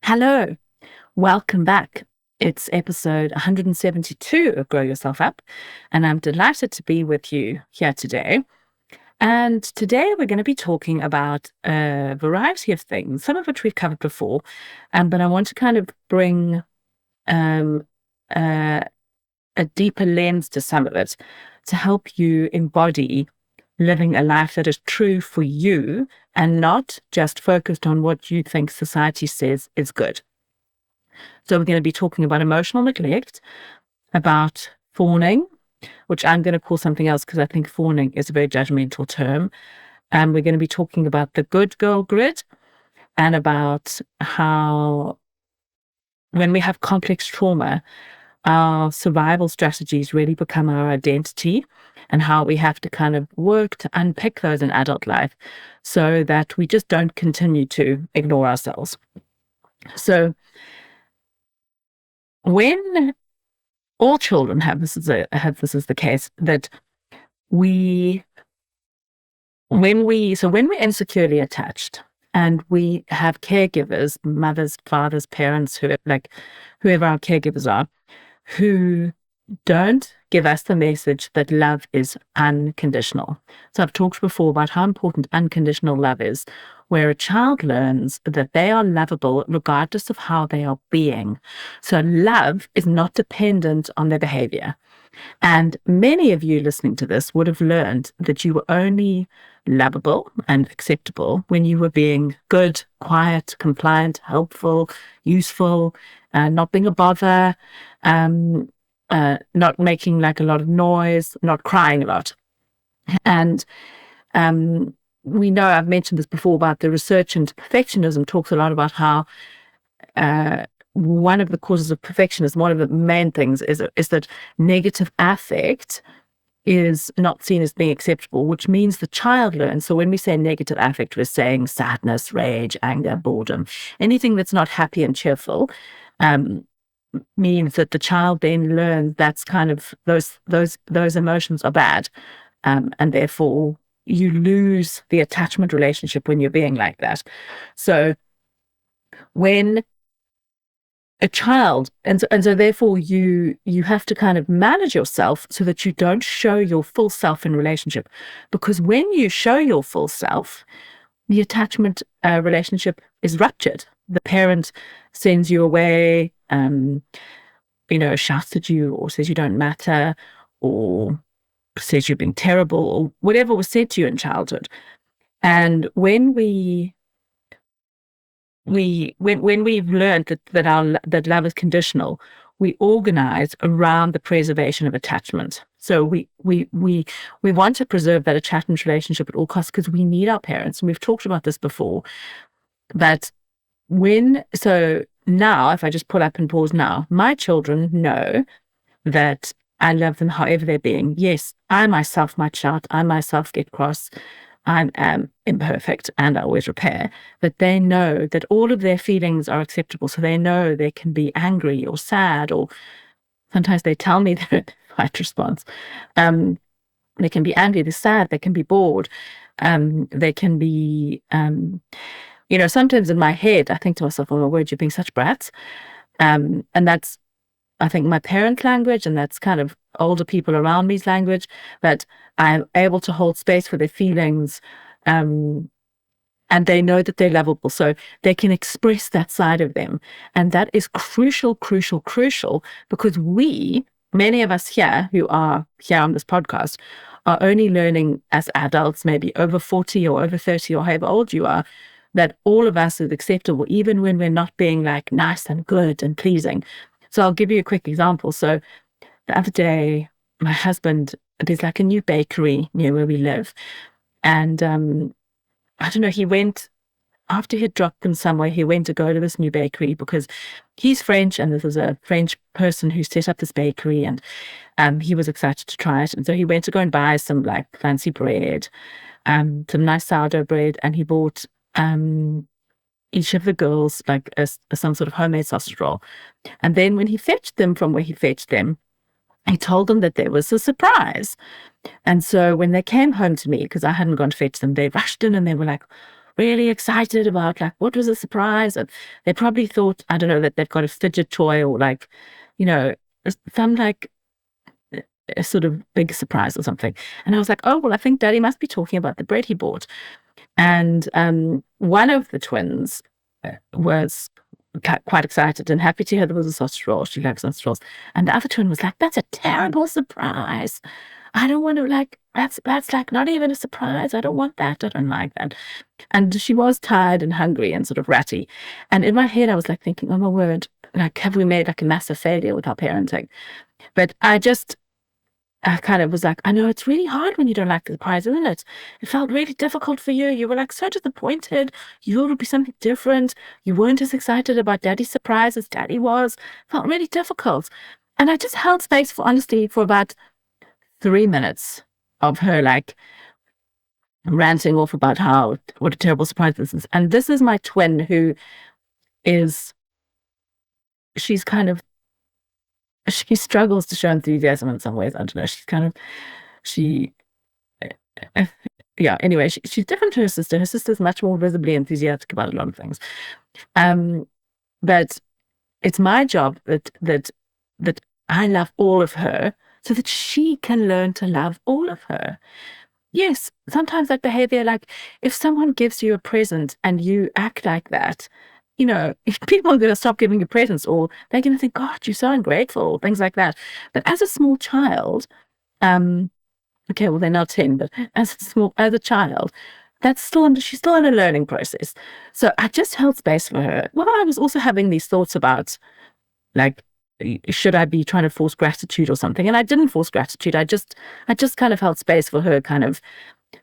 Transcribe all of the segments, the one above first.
Hello, welcome back. It's episode 172 of Grow Yourself Up, and I'm delighted to be with you here today. And today we're going to be talking about a variety of things, some of which we've covered before, but I want to kind of bring um, a, a deeper lens to some of it to help you embody living a life that is true for you and not just focused on what you think society says is good. So we're going to be talking about emotional neglect, about fawning, which I'm going to call something else because I think fawning is a very judgmental term. And we're going to be talking about the good girl grid and about how when we have complex trauma, our survival strategies really become our identity, and how we have to kind of work to unpick those in adult life so that we just don't continue to ignore ourselves. So when all children have this as the case, that when we're insecurely attached and we have caregivers, mothers, fathers, parents, whoever our caregivers are, who don't give us the message that love is unconditional. So I've talked before about how important unconditional love is, where a child learns that they are lovable regardless of how they are being. So love is not dependent on their behavior. And many of you listening to this would have learned that you were only lovable and acceptable when you were being good, quiet, compliant, helpful, useful, not being a bother, not making like a lot of noise, not crying a lot. And we know, I've mentioned this before, about the research into perfectionism talks a lot about how one of the causes of perfectionism, one of the main things is that negative affect is not seen as being acceptable, which means the child learns. So when we say negative affect, we're saying sadness, rage, anger, boredom, anything that's not happy and cheerful, means that the child then learns that's kind of those emotions are bad, and therefore you lose the attachment relationship when you're being like that. So when a child, and so therefore you have to kind of manage yourself so that you don't show your full self in relationship, because when you show your full self, the attachment relationship is ruptured. The parent sends you away, shouts at you or says you don't matter, or says you're being terrible, or whatever was said to you in childhood. And when we've learned that love is conditional, we organize around the preservation of attachment. So we want to preserve that attachment relationship at all costs because we need our parents. And we've talked about this before. But now, if I just pull up and pause now, my children know that I love them however they're being. Yes, I myself might shout, I myself get cross, I am imperfect and I always repair, but they know that all of their feelings are acceptable. So they know they can be angry or sad, or sometimes they tell me their fight response. They can be angry, they're sad, they can be bored, they can be, sometimes in my head, I think to myself, oh my word, you're being such brats. And that's, I think, my parents' language, and that's kind of older people around me's language, that I'm able to hold space for their feelings, and they know that they're lovable, so they can express that side of them. And that is crucial, crucial, crucial, because many of us here who are here on this podcast, are only learning as adults, maybe over 40 or over 30 or however old you are, that all of us is acceptable, even when we're not being like nice and good and pleasing. So I'll give you a quick example. So the other day, my husband, there's like a new bakery near where we live. And I don't know, he went, after he'd dropped them somewhere, he went to go to this new bakery because he's French and this was a French person who set up this bakery, and he was excited to try it. And so he went to go and buy some like fancy bread, some nice sourdough bread, and he bought each of the girls like some sort of homemade sausage roll. And then when he fetched them from where he fetched them, he told them that there was a surprise. And so when they came home to me, because I hadn't gone to fetch them, they rushed in and they were like, really excited about like what was a surprise. And they probably thought, I don't know, that they've got a fidget toy or like, you know, some like a sort of big surprise or something. And I was like, oh, well, I think Daddy must be talking about the bread he bought. And one of the twins was quite excited and happy to hear there was a sausage roll. She likes sausage rolls. And the other twin was like, that's a terrible surprise. I don't want to like, that's like not even a surprise. I don't want that. I don't like that. And she was tired and hungry and sort of ratty. And in my head, I was like thinking, oh my word, like, have we made like a massive failure with our parenting? But I kind of was like, I know it's really hard when you don't like the surprise, isn't it? It felt really difficult for you. You were like so disappointed. You thought it would be something different. You weren't as excited about Daddy's surprise as Daddy was. It felt really difficult. And I just held space for honesty for about 3 minutes of her like ranting off about what a terrible surprise this is. And this is my twin who she's kind of, she struggles to show enthusiasm in some ways. I don't know. She, yeah, anyway, she's different to her sister. Her sister's much more visibly enthusiastic about a lot of things. But it's my job that I love all of her so that she can learn to love all of her. Yes, sometimes that behavior, like if someone gives you a present and you act like that, if people are going to stop giving you presents or they're going to think, God, you're so ungrateful, things like that. But as a small child, okay, well, they're now 10, but as a child, she's still in a learning process. So I just held space for her. Well, I was also having these thoughts about, like, should I be trying to force gratitude or something? And I didn't force gratitude. I just kind of held space for her kind of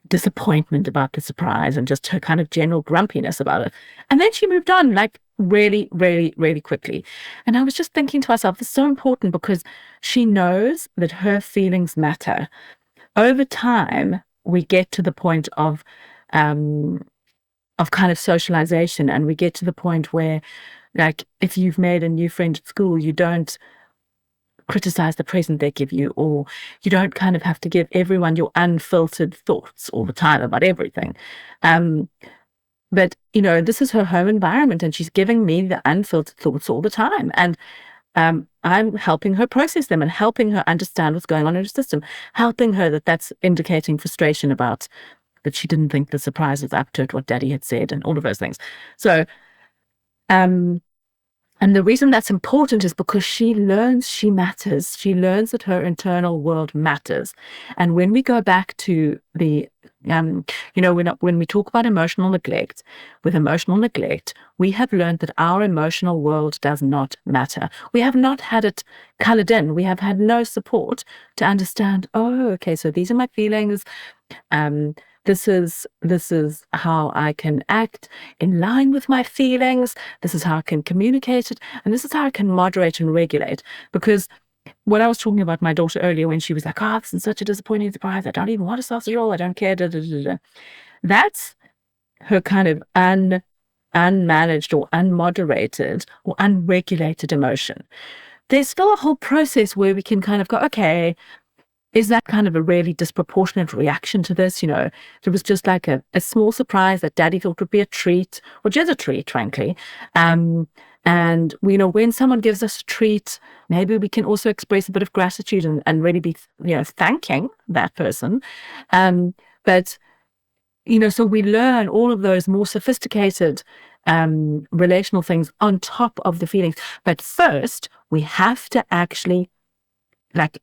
disappointment about the surprise and just her kind of general grumpiness about it. And then she moved on like really, really, really quickly. And I was just thinking to myself, it's so important because she knows that her feelings matter. Over time, we get to the point of kind of socialization, and we get to the point where, like, if you've made a new friend at school, you don't criticize the present they give you, or you don't kind of have to give everyone your unfiltered thoughts all the time about everything. But, this is her home environment, and she's giving me the unfiltered thoughts all the time. And I'm helping her process them and helping her understand what's going on in her system, helping her that's indicating frustration about that she didn't think the surprise was up to it, what Daddy had said, and all of those things. So, and the reason that's important is because she learns she matters. She learns that her internal world matters. And when we go back to the, when we talk about emotional neglect, with emotional neglect, we have learned that our emotional world does not matter. We have not had it colored in. We have had no support to understand, oh, okay, so these are my feelings. This is how I can act in line with my feelings. This is how I can communicate it. And this is how I can moderate and regulate. Because when I was talking about my daughter earlier, when she was like, oh, this is such a disappointing surprise. I don't even want a sausage roll. I don't care. Da, da, da, da. That's her kind of unmanaged or unmoderated or unregulated emotion. There's still a whole process where we can kind of go, okay, is that kind of a really disproportionate reaction to this? There was just like a small surprise that Daddy thought would be a treat, or just a treat, frankly. And, when someone gives us a treat, maybe we can also express a bit of gratitude and really be, thanking that person. But, so we learn all of those more sophisticated relational things on top of the feelings. But first, we have to actually, like,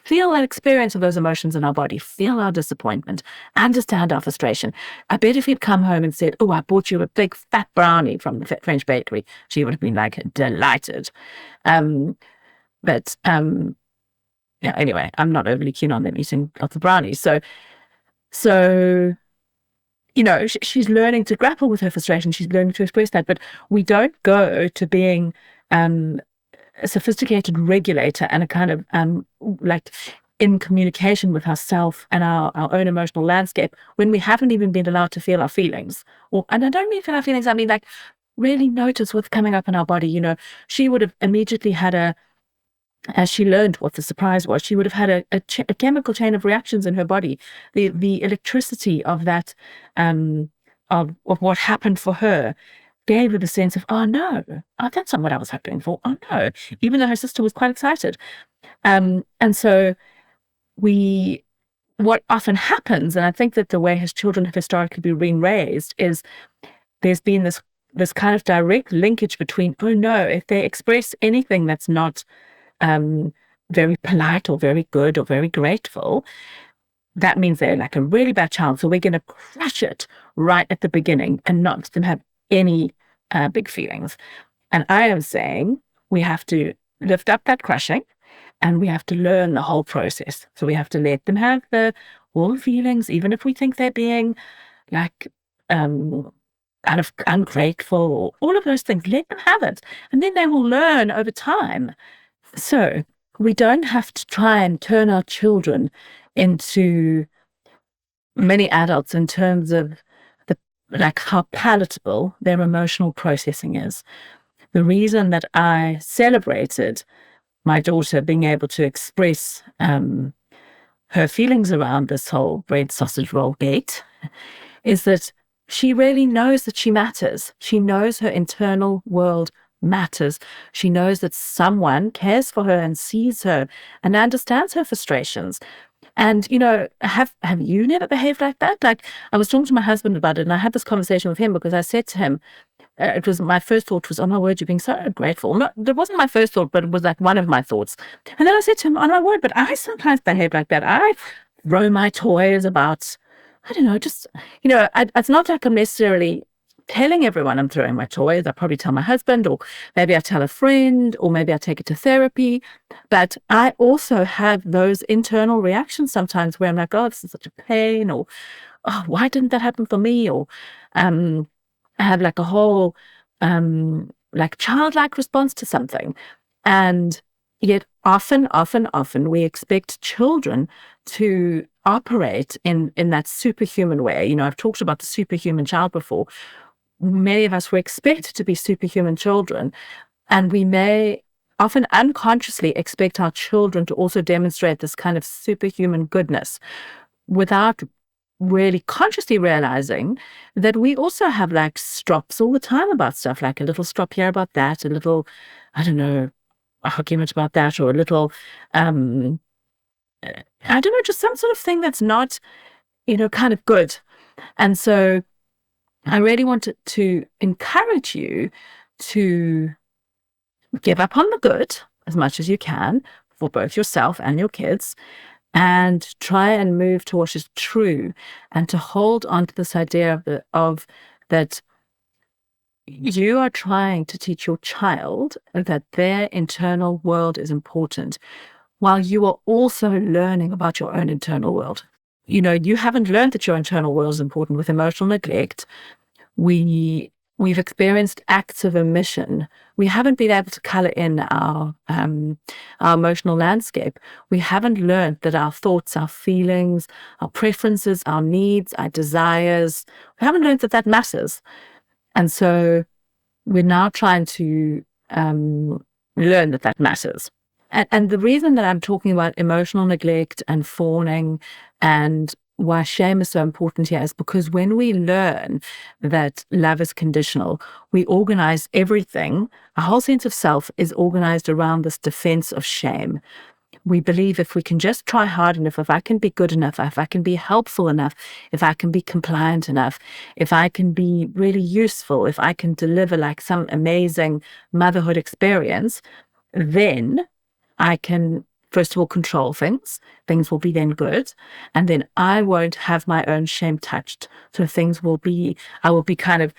feel that experience of those emotions in our body, feel our disappointment, understand our frustration. I bet if he'd come home and said, oh, I bought you a big fat brownie from the French bakery, she would have been like delighted. But anyway, I'm not overly keen on them eating lots of brownies. So she's learning to grapple with her frustration. She's learning to express that. But we don't go to being a sophisticated regulator and a kind of like in communication with ourselves and our own emotional landscape when we haven't even been allowed to feel our feelings. And I don't mean feel our feelings, I mean like really notice what's coming up in our body. She would have immediately had as she learned what the surprise was, she would have had a chemical chain of reactions in her body. The electricity of that of what happened for her gave her the sense of, oh no, that's not what I was hoping for. Oh no, even though her sister was quite excited. And so what often happens, and I think that the way his children have historically been raised, is there's been this kind of direct linkage between, oh no, if they express anything that's not very polite or very good or very grateful, that means they're like a really bad child. So we're going to crush it right at the beginning and not let them have any big feelings. And I am saying we have to lift up that crushing and we have to learn the whole process. So we have to let them have all the feelings, even if we think they're being like kind of ungrateful or all of those things. Let them have it. And then they will learn over time. So we don't have to try and turn our children into many adults in terms of how palatable their emotional processing is. The reason that I celebrated my daughter being able to express her feelings around this whole bread sausage roll gate is that she really knows that she matters. She knows her internal world matters. She knows that someone cares for her and sees her and understands her frustrations. And, have you never behaved like that? Like, I was talking to my husband about it, and I had this conversation with him because I said to him, my first thought was, oh my word, you're being so ungrateful. No, that wasn't my first thought, but it was like one of my thoughts. And then I said to him, oh my word, but I sometimes behave like that. I throw my toys about, I don't know, just, it's not like I'm necessarily telling everyone I'm throwing my toys. I probably tell my husband, or maybe I tell a friend, or maybe I take it to therapy. But I also have those internal reactions sometimes where I'm like, oh, this is such a pain, or oh, why didn't that happen for me? Or I have like a whole like childlike response to something. And yet often we expect children to operate in that superhuman way. I've talked about the superhuman child before. Many of us were expected to be superhuman children, and we may often unconsciously expect our children to also demonstrate this kind of superhuman goodness without really consciously realizing that we also have like strops all the time about stuff, like a little strop here about that, a little, I don't know, argument about that, or a little, I don't know, just some sort of thing that's not, kind of good. And so I really wanted to encourage you to give up on the good as much as you can for both yourself and your kids, and try and move to what is true, and to hold on to this idea of that you are trying to teach your child that their internal world is important, while you are also learning about your own internal world. You haven't learned that your internal world is important with emotional neglect. We've experienced acts of omission. We haven't been able to color in our emotional landscape. We haven't learned that our thoughts, our feelings, our preferences, our needs, our desires, we haven't learned that matters. And so we're now trying to learn that matters. And the reason that I'm talking about emotional neglect and fawning and why shame is so important here is because when we learn that love is conditional, we organize everything. Our whole sense of self is organized around this defense of shame. We believe if we can just try hard enough, if I can be good enough, if I can be helpful enough, if I can be compliant enough, if I can be really useful, if I can deliver like some amazing motherhood experience, then I can, first of all, control things. Things will be then good. And then I won't have my own shame touched. So I will be kind of,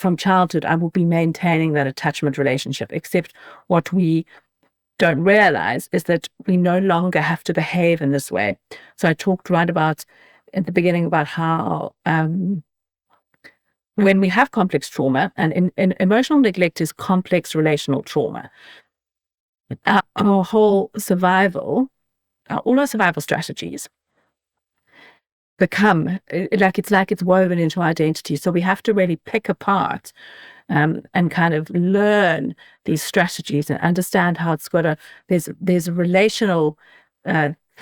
from childhood, I will be maintaining that attachment relationship. Except what we don't realize is that we no longer have to behave in this way. So I talked right about at the beginning about how when we have complex trauma, and in emotional neglect is complex relational trauma, our whole survival, all our survival strategies become it's woven into our identity. So we have to really pick apart and kind of learn these strategies and understand how it's there's a relational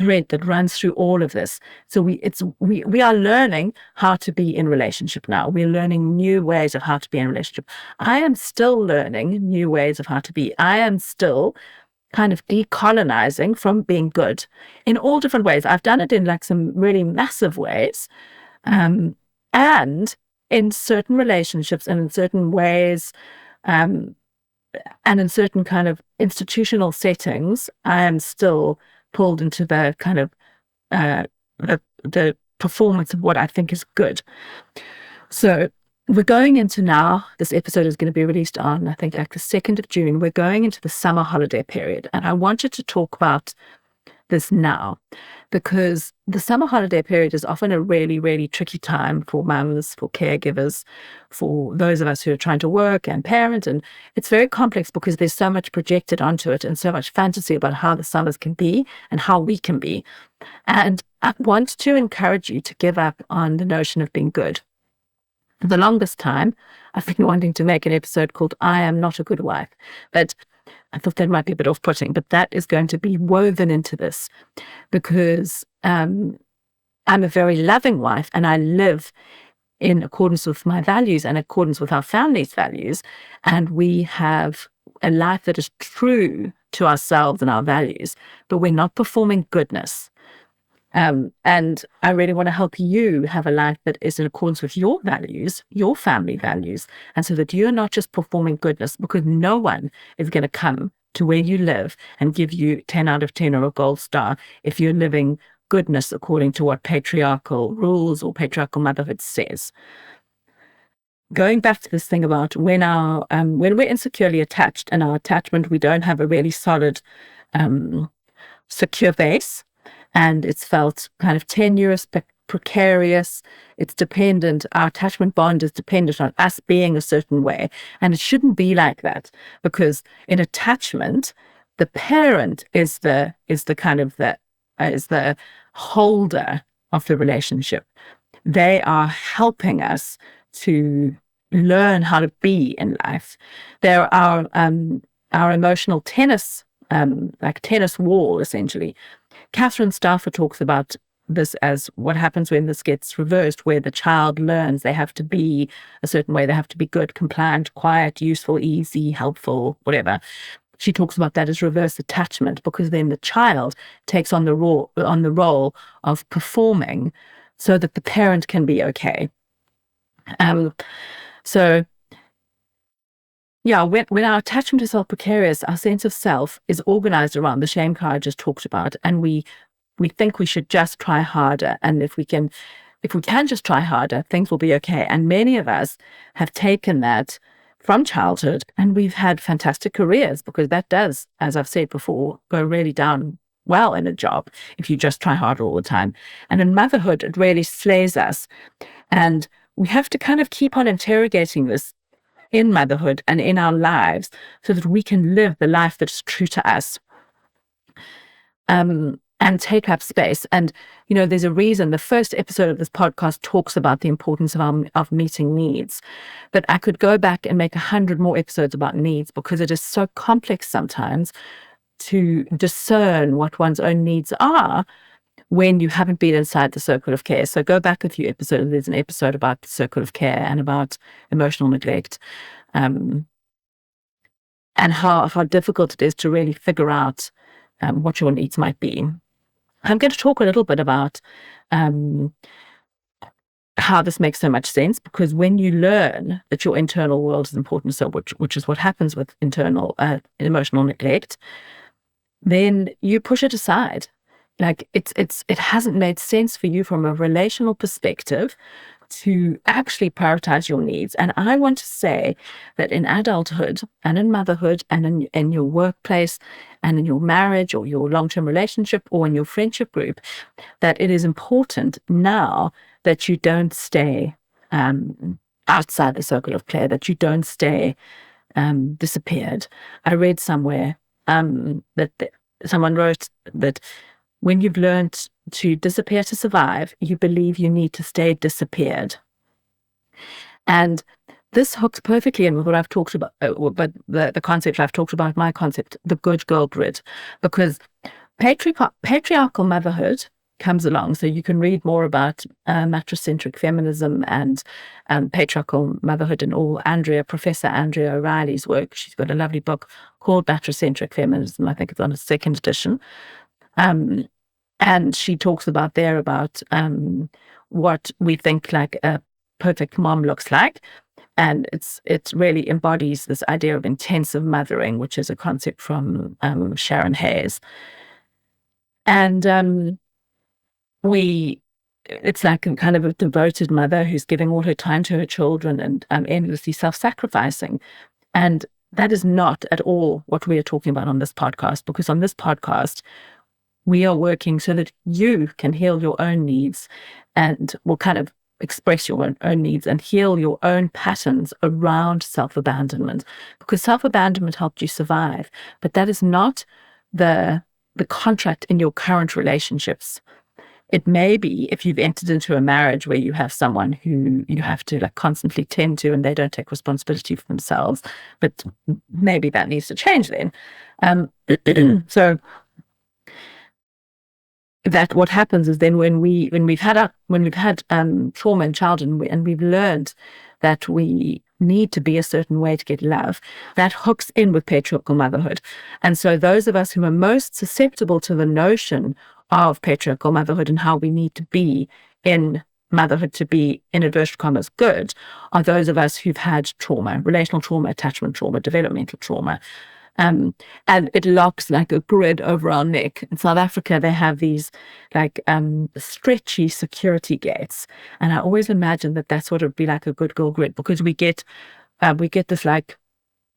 thread that runs through all of this. So we are learning how to be in relationship now. We're learning new ways of how to be in relationship. I am still learning new ways of how to be. I am still kind of decolonizing from being good in all different ways. I've done it in like some really massive ways. And in certain relationships and in certain ways, and in certain kind of institutional settings, I am still pulled into the kind of the performance of what I think is good. So we're going into now, this episode is going to be released on, I think, like the 2nd of June. We're going into the summer holiday period. And I wanted to talk about this now because the summer holiday period is often a really, really tricky time for mums, for caregivers, for those of us who are trying to work and parent. And it's very complex because there's so much projected onto it and so much fantasy about how the summers can be and how we can be. And I want to encourage you to give up on the notion of being good. For the longest time, I've been wanting to make an episode called I Am Not a Good Wife, but I thought that might be a bit off-putting, but that is going to be woven into this because I'm a very loving wife and I live in accordance with my values and accordance with our family's values. And we have a life that is true to ourselves and our values, but we're not performing goodness. And I really want to help you have a life that is in accordance with your values, your family values, and so that you're not just performing goodness, because no one is going to come to where you live and give you 10 out of 10 or a gold star if you're living goodness according to what patriarchal rules or patriarchal motherhood says. Going back to this thing about when we're insecurely attached and our attachment, we don't have a really solid, secure base. And it's felt kind of tenuous, precarious. It's dependent. Our attachment bond is dependent on us being a certain way. And it shouldn't be like that, because in attachment, the parent is the holder of the relationship. They are helping us to learn how to be in life. They're our emotional tennis, like tennis wall, essentially. Catherine Stauffer talks about this as what happens when this gets reversed, where the child learns they have to be a certain way. They have to be good, compliant, quiet, useful, easy, helpful, whatever. She talks about that as reverse attachment, because then the child takes on the role of performing so that the parent can be okay. So yeah, when our attachment is self-precarious, our sense of self is organized around the shame car I just talked about, and we think we should just try harder. And if we can just try harder, things will be okay. And many of us have taken that from childhood, and we've had fantastic careers, because that does, as I've said before, go really down well in a job if you just try harder all the time. And in motherhood, it really slays us. And we have to kind of keep on interrogating this in motherhood and in our lives so that we can live the life that's true to us, and take up space. And, there's a reason the first episode of this podcast talks about the importance of meeting needs. But I could go back and make 100 more episodes about needs, because it is so complex sometimes to discern what one's own needs are when you haven't been inside the circle of care. So go back a few episodes. There's an episode about the circle of care and about emotional neglect, and how difficult it is to really figure out what your needs might be. I'm going to talk a little bit about how this makes so much sense, because when you learn that your internal world is important, so which is what happens with internal emotional neglect, then you push it aside. Like it hasn't made sense for you from a relational perspective to actually prioritize your needs. And I want to say that in adulthood and in motherhood and in your workplace and in your marriage or your long-term relationship or in your friendship group, that it is important now that you don't stay outside the circle of care, that you don't stay disappeared. I read somewhere that someone wrote that when you've learned to disappear to survive, you believe you need to stay disappeared. And this hooks perfectly in with what I've talked about, but the concept I've talked about, my concept, the good girl grid, because patriarchal motherhood comes along. So you can read more about matricentric feminism and patriarchal motherhood in all Professor Andrea O'Reilly's work. She's got a lovely book called Matricentric Feminism. I think it's on a second edition. And she talks about what we think like a perfect mom looks like. And it really embodies this idea of intensive mothering, which is a concept from Sharon Hayes. And it's like a kind of a devoted mother who's giving all her time to her children and endlessly self-sacrificing. And that is not at all what we are talking about on this podcast, because on this podcast, we are working so that you can heal your own needs and will kind of express your own needs and heal your own patterns around self-abandonment, because self-abandonment helped you survive. But that is not the contract in your current relationships. It may be if you've entered into a marriage where you have someone who you have to like constantly tend to and they don't take responsibility for themselves, but maybe that needs to change then. So that what happens is then when we've had trauma in childhood and we've learned that we need to be a certain way to get love, that hooks in with patriarchal motherhood. And so those of us who are most susceptible to the notion of patriarchal motherhood and how we need to be in motherhood to be, in inverted commas, good, are those of us who've had trauma, relational trauma, attachment trauma, developmental trauma. And it locks like a grid over our neck. In South Africa, they have these like stretchy security gates. And I always imagine that that's what it would be like a good girl grid, because we get this like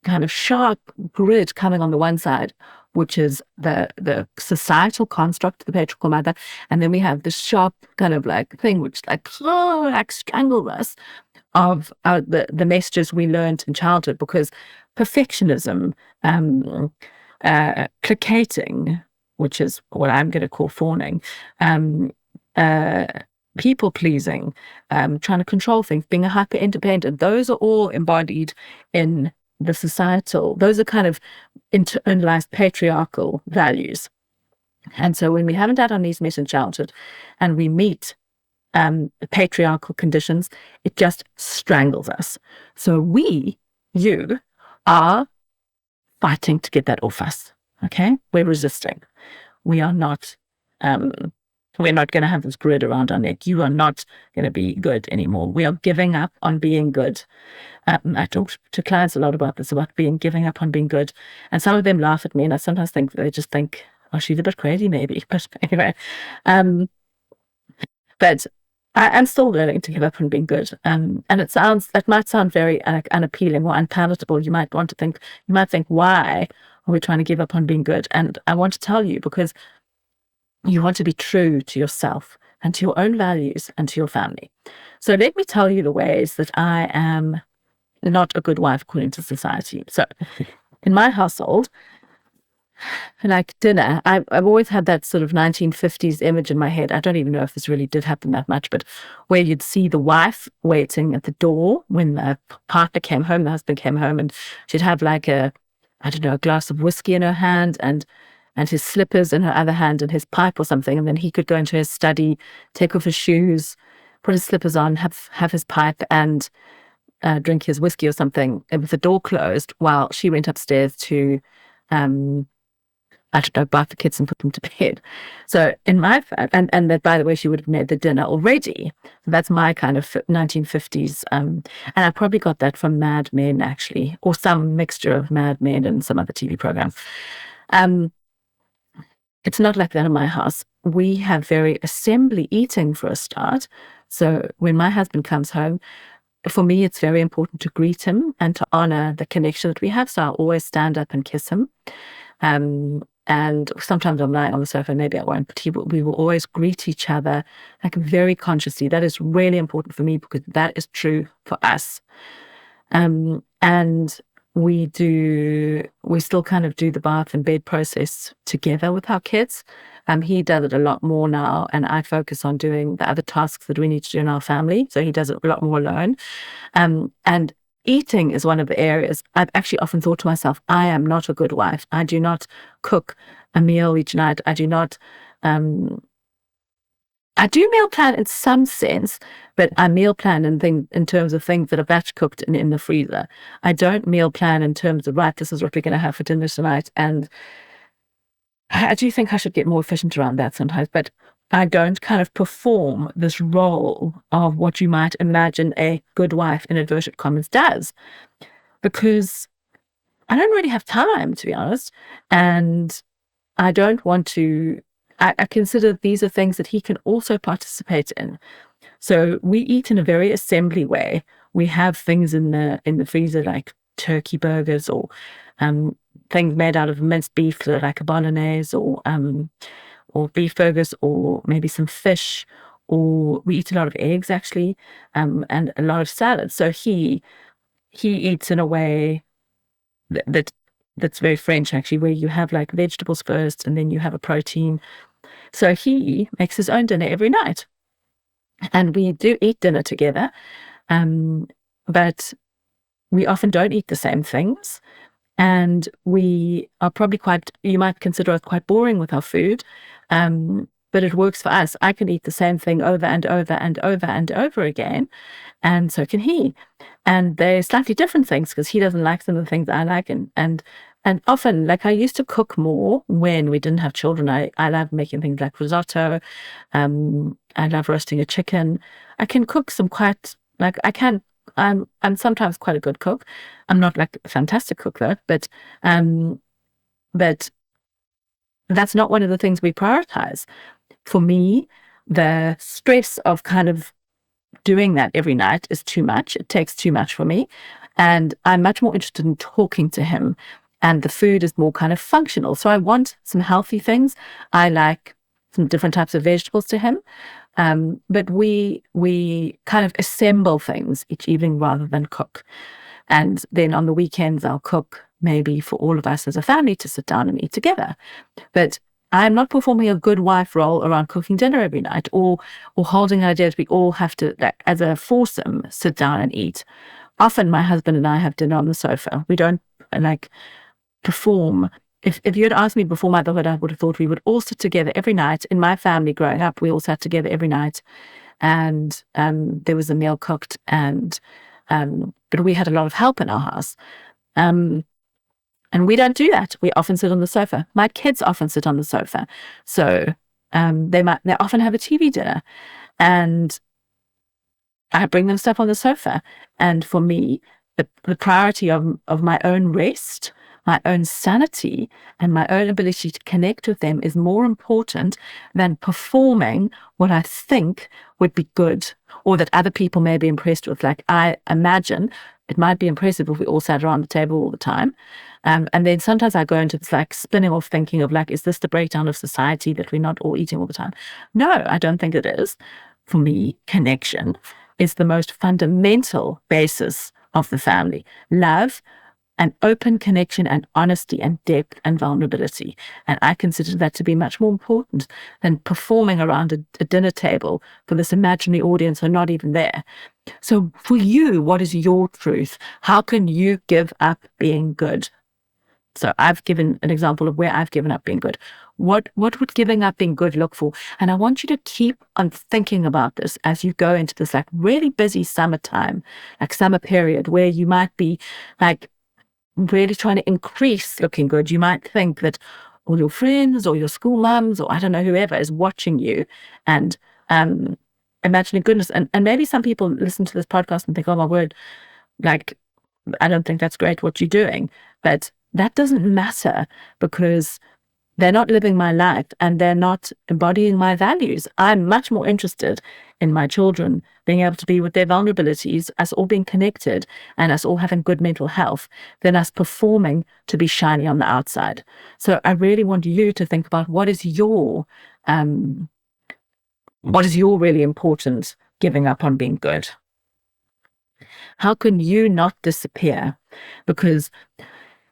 kind of sharp grid coming on the one side, which is the societal construct of the patriarchal mother. And then we have this sharp kind of like thing which like strangles us of the messages we learned in childhood, because perfectionism, clicating, which is what I'm going to call fawning, people pleasing, trying to control things, being a hyper independent, those are all embodied in the societal, those are kind of internalized patriarchal values. And so when we haven't had our needs met in childhood and we meet patriarchal conditions, it just strangles us. So you are fighting to get that off us. Okay? We're resisting. We are not, we're not going to have this grid around our neck. You are not going to be good anymore. We are giving up on being good. I talk to clients a lot about this, about giving up on being good. And some of them laugh at me, and I sometimes think, they just think, oh, she's a bit crazy maybe. But anyway, but I'm still learning to give up on being good. And that might sound very unappealing or unpalatable. You might think, why are we trying to give up on being good? And I want to tell you, because you want to be true to yourself and to your own values and to your family. So let me tell you the ways that I am not a good wife according to society. So in my household, like dinner, I've always had that sort of 1950s image in my head. I don't even know if this really did happen that much, but where you'd see the wife waiting at the door when the partner came home, the husband came home, and she'd have like a glass of whiskey in her hand and his slippers in her other hand and his pipe or something. And then he could go into his study, take off his shoes, put his slippers on, have his pipe and drink his whiskey or something with the door closed, while she went upstairs to bath the kids and put them to bed. So in my and that, by the way, she would have made the dinner already. So that's my kind of 1950s. And I probably got that from Mad Men, actually, or some mixture of Mad Men and some other TV program. It's not like that in my house. We have very assembly eating for a start. So when my husband comes home, for me, it's very important to greet him and to honor the connection that we have. So I'll always stand up and kiss him. And sometimes I'm lying on the sofa, maybe I won't, but we will always greet each other like very consciously. That is really important for me, because that is true for us. And we still kind of do the bath and bed process together with our kids. He does it a lot more now, and I focus on doing the other tasks that we need to do in our family. So he does it a lot more alone. And eating is one of the areas I've actually often thought to myself, I am not a good wife. I do not cook a meal each night. I do not, I do meal plan in some sense, but I meal plan in terms of things that are batch cooked and in the freezer. I don't meal plan in terms of, right, this is what we're going to have for dinner tonight. And I do think I should get more efficient around that sometimes, but I don't kind of perform this role of what you might imagine a good wife, in inverted commas, does, because I don't really have time, to be honest. And I don't want to, I consider these are things that he can also participate in. So we eat in a very assembly way. We have things in the freezer like turkey burgers or things made out of minced beef, like a bolognese or beef burgers, or maybe some fish, or we eat a lot of eggs actually, and a lot of salads. So he eats in a way that's very French actually, where you have like vegetables first and then you have a protein. So he makes his own dinner every night, and we do eat dinner together, but we often don't eat the same things. And we are probably you might consider us quite boring with our food, but it works for us. I can eat the same thing over and over and over and over again, and so can he. And they're slightly different things because he doesn't like some of the things I like, and often, like I used to cook more when we didn't have children. I love making things like risotto. I love roasting a chicken. I can cook some quite, like I can. I'm sometimes quite a good cook. I'm not like a fantastic cook though, but that's not one of the things we prioritize. For me, the stress of kind of doing that every night is too much. It takes too much for me. And I'm much more interested in talking to him. And the food is more kind of functional. So I want some healthy things. I like some different types of vegetables to him. But we kind of assemble things each evening rather than cook. And then on the weekends, I'll cook maybe for all of us as a family to sit down and eat together. But I'm not performing a good wife role around cooking dinner every night, or holding an idea that we all have to, like, as a foursome, sit down and eat. Often my husband and I have dinner on the sofa. We don't like perform. If you had asked me before motherhood, I would have thought we would all sit together every night. In my family growing up, we all sat together every night, and there was a meal cooked, and but we had a lot of help in our house. And we don't do that. We often sit on the sofa. My kids often sit on the sofa. So they often have a TV dinner, and I bring them stuff on the sofa. And for me, the priority of my own rest, my own sanity, and my own ability to connect with them is more important than performing what I think would be good, or that other people may be impressed with. Like, I imagine it might be impressive if we all sat around the table all the time. And then sometimes I go into this like spinning off thinking of like, is this the breakdown of society that we're not all eating all the time? No, I don't think it is. For me, connection is the most fundamental basis of the family. Love and open connection and honesty and depth and vulnerability. And I consider that to be much more important than performing around a dinner table for this imaginary audience who are not even there. So for you, what is your truth? How can you give up being good? So I've given an example of where I've given up being good. What would giving up being good look for? And I want you to keep on thinking about this as you go into this like really busy summertime, like summer period, where you might be like really trying to increase looking good. You might think that all your friends or your school mums or I don't know, whoever is watching you and imagining goodness. And maybe some people listen to this podcast and think, oh my word, like, I don't think that's great what you're doing. But that doesn't matter, because they're not living my life and they're not embodying my values. I'm much more interested in my children being able to be with their vulnerabilities, us all being connected, and us all having good mental health, than us performing to be shiny on the outside. So I really want you to think about what is your really important giving up on being good. How can you not disappear? Because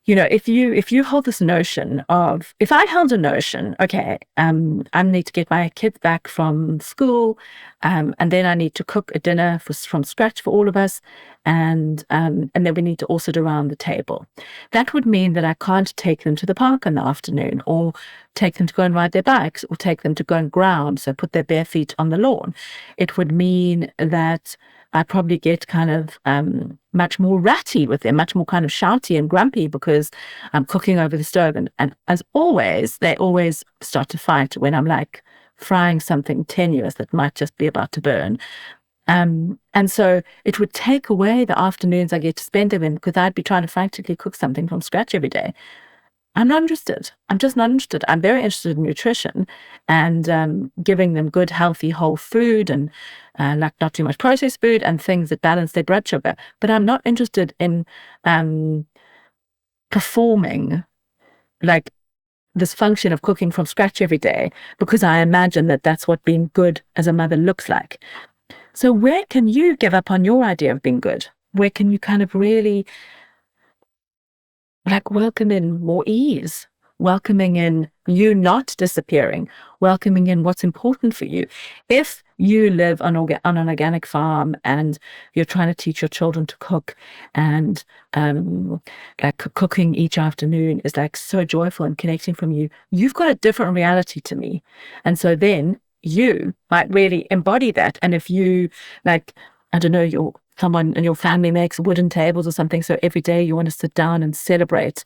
if you hold this notion of, if I held a notion, okay, I need to get my kids back from school, and then I need to cook a dinner from scratch for all of us, and then we need to all sit around the table. That would mean that I can't take them to the park in the afternoon, or take them to go and ride their bikes, or take them to go and ground, so put their bare feet on the lawn. It would mean that I probably get kind of much more ratty with them, much more kind of shouty and grumpy because I'm cooking over the stove. And as always, they always start to fight when I'm like frying something tenuous that might just be about to burn. And so it would take away the afternoons I get to spend with them, because I'd be trying to frantically cook something from scratch every day. I'm not interested. I'm just not interested. I'm very interested in nutrition and giving them good, healthy, whole food, and like not too much processed food and things that balance their blood sugar. But I'm not interested in performing like this function of cooking from scratch every day, because I imagine that that's what being good as a mother looks like. So where can you give up on your idea of being good? Where can you kind of really like welcome in more ease, welcoming in you not disappearing, welcoming in what's important for you? If you live on an organic farm and you're trying to teach your children to cook, and like cooking each afternoon is like so joyful and connecting from you, you've got a different reality to me. And so then you might really embody that. And if you like, I don't know, someone in your family makes wooden tables or something, so every day you want to sit down and celebrate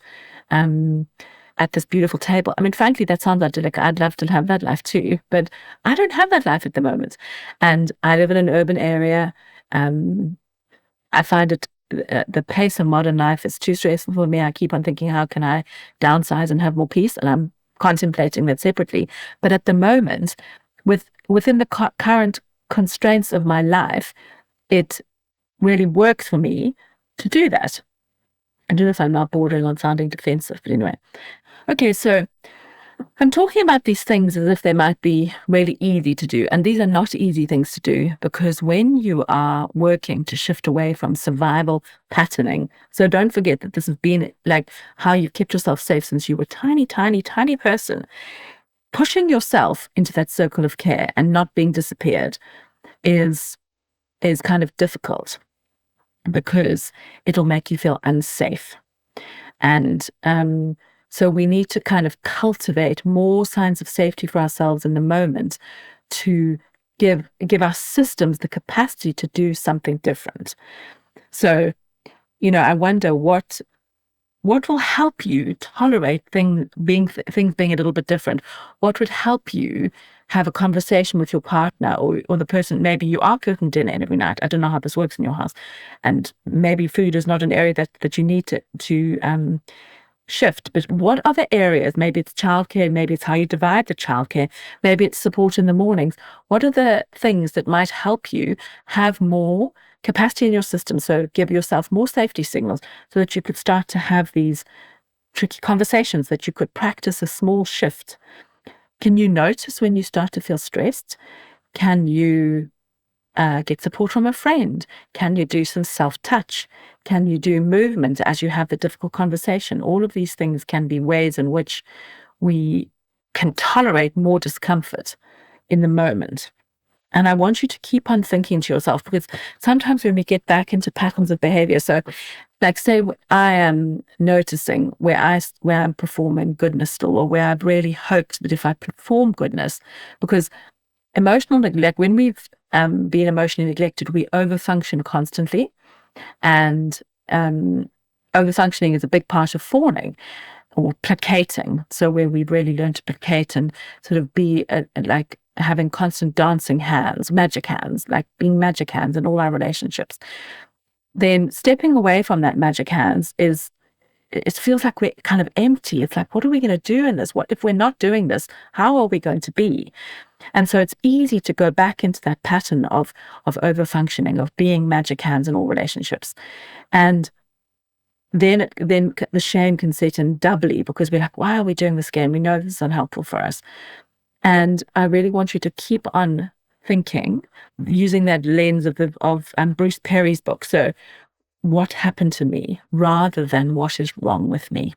at this beautiful table. I mean, frankly, that sounds idyllic. I'd love to have that life too, but I don't have that life at the moment. And I live in an urban area. I find the pace of modern life is too stressful for me. I keep on thinking, how can I downsize and have more peace? And I'm contemplating that separately. But at the moment, within the current constraints of my life, it really works for me to do that. I don't know if I'm not bordering on sounding defensive, but anyway. Okay, so I'm talking about these things as if they might be really easy to do. And these are not easy things to do, because when you are working to shift away from survival patterning, so don't forget that this has been like how you've kept yourself safe since you were a tiny, tiny, tiny person. Pushing yourself into that circle of care and not being disappeared is kind of difficult, because it'll make you feel unsafe. And so we need to kind of cultivate more signs of safety for ourselves in the moment, to give our systems the capacity to do something different. So, I wonder what will help you tolerate things being a little bit different. What would help you have a conversation with your partner, or the person, maybe you are cooking dinner every night. I don't know how this works in your house. And maybe food is not an area that you need to shift. But what other areas? Maybe it's childcare, maybe it's how you divide the childcare, maybe it's support in the mornings. What are the things that might help you have more capacity in your system? So give yourself more safety signals, so that you could start to have these tricky conversations, that you could practice a small shift. Can you notice when you start to feel stressed? Can you get support from a friend? Can you do some self-touch? Can you do movement as you have the difficult conversation? All of these things can be ways in which we can tolerate more discomfort in the moment. And I want you to keep on thinking to yourself, because sometimes when we get back into patterns of behavior, so like say I am noticing where I'm performing goodness still, or where I've really hoped that if I perform goodness, because emotional neglect, when we've been emotionally neglected, we overfunction constantly. And overfunctioning is a big part of fawning, or placating. So where we really learn to placate and sort of be like having constant dancing hands, magic hands, like being magic hands in all our relationships. Then stepping away from that magic hands it feels like we're kind of empty. It's like, what are we going to do in this? What if we're not doing this? How are we going to be? And so it's easy to go back into that pattern of overfunctioning, of being magic hands in all relationships. And then the shame can set in doubly, because we're like, why are we doing this again? We know this is unhelpful for us. And I really want you to keep on thinking, using that lens of Bruce Perry's book. So what happened to me rather than what is wrong with me.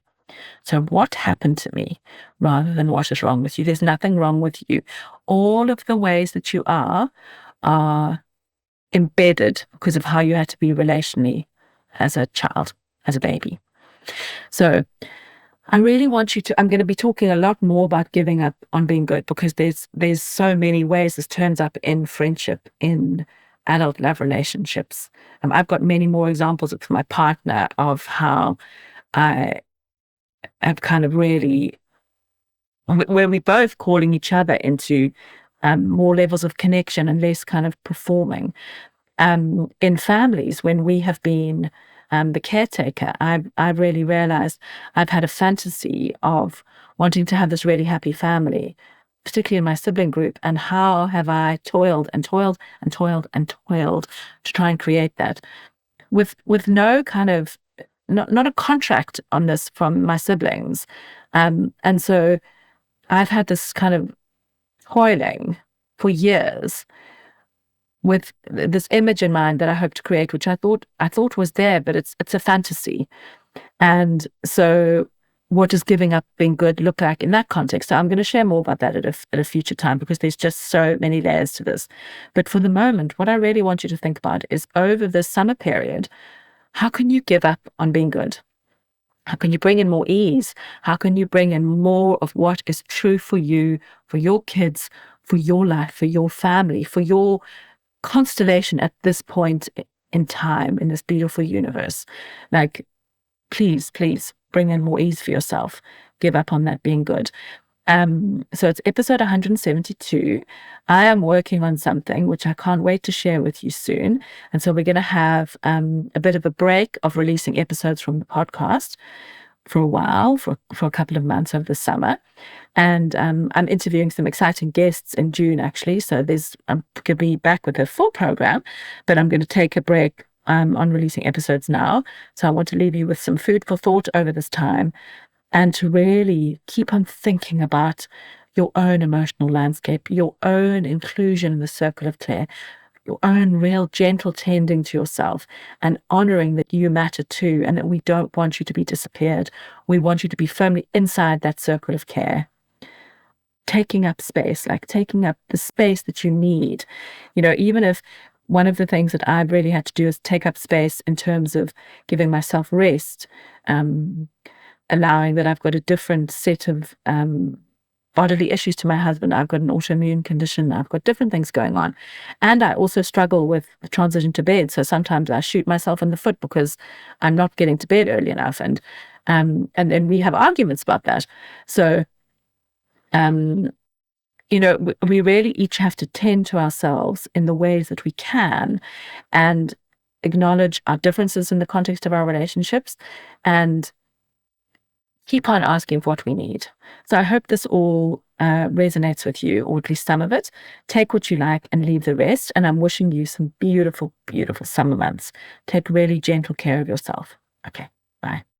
So what happened to me rather than what is wrong with you? There's nothing wrong with you. All of the ways that you are embedded because of how you had to be relationally as a child, as a baby. So I really want you to, I'm going to be talking a lot more about giving up on being good, because there's so many ways this turns up in friendship, in adult love relationships. I've got many more examples with my partner of how I have kind of really, where we both calling each other into more levels of connection and less kind of performing. In families, when we have been the caretaker, I've really realized I've had a fantasy of wanting to have this really happy family, particularly in my sibling group. And how have I toiled and toiled and toiled and toiled to try and create that with no kind of, not a contract on this from my siblings. And so I've had this kind of toiling for years with this image in mind that I hope to create, which I thought was there, but it's a fantasy. And so what does giving up being good look like in that context? So I'm going to share more about that at a future time, because there's just so many layers to this. But for the moment, what I really want you to think about is, over this summer period, how can you give up on being good? How can you bring in more ease? How can you bring in more of what is true for you, for your kids, for your life, for your family, for your constellation at this point in time, in this beautiful universe? Like, please, please bring in more ease for yourself. Give up on that being good. So it's episode 172. I am working on something which I can't wait to share with you soon. And so we're going to have a bit of a break of releasing episodes from the podcast for a while, for a couple of months over the summer. And I'm interviewing some exciting guests in June, actually. So I'm going to be back with a full program, but I'm going to take a break on releasing episodes now. So I want to leave you with some food for thought over this time, and to really keep on thinking about your own emotional landscape, your own inclusion in the circle of care, your own real gentle tending to yourself, and honoring that you matter too, and that we don't want you to be disappeared. We want you to be firmly inside that circle of care. Taking up space, like taking up the space that you need. Even if one of the things that I've really had to do is take up space in terms of giving myself rest, allowing that I've got a different set of bodily issues to my husband. I've got an autoimmune condition. I've got different things going on. And I also struggle with the transition to bed. So sometimes I shoot myself in the foot because I'm not getting to bed early enough. And then we have arguments about that. So, we really each have to tend to ourselves in the ways that we can, and acknowledge our differences in the context of our relationships, and keep on asking for what we need. So I hope this all resonates with you, or at least some of it. Take what you like and leave the rest. And I'm wishing you some beautiful, beautiful summer months. Take really gentle care of yourself. Okay, bye.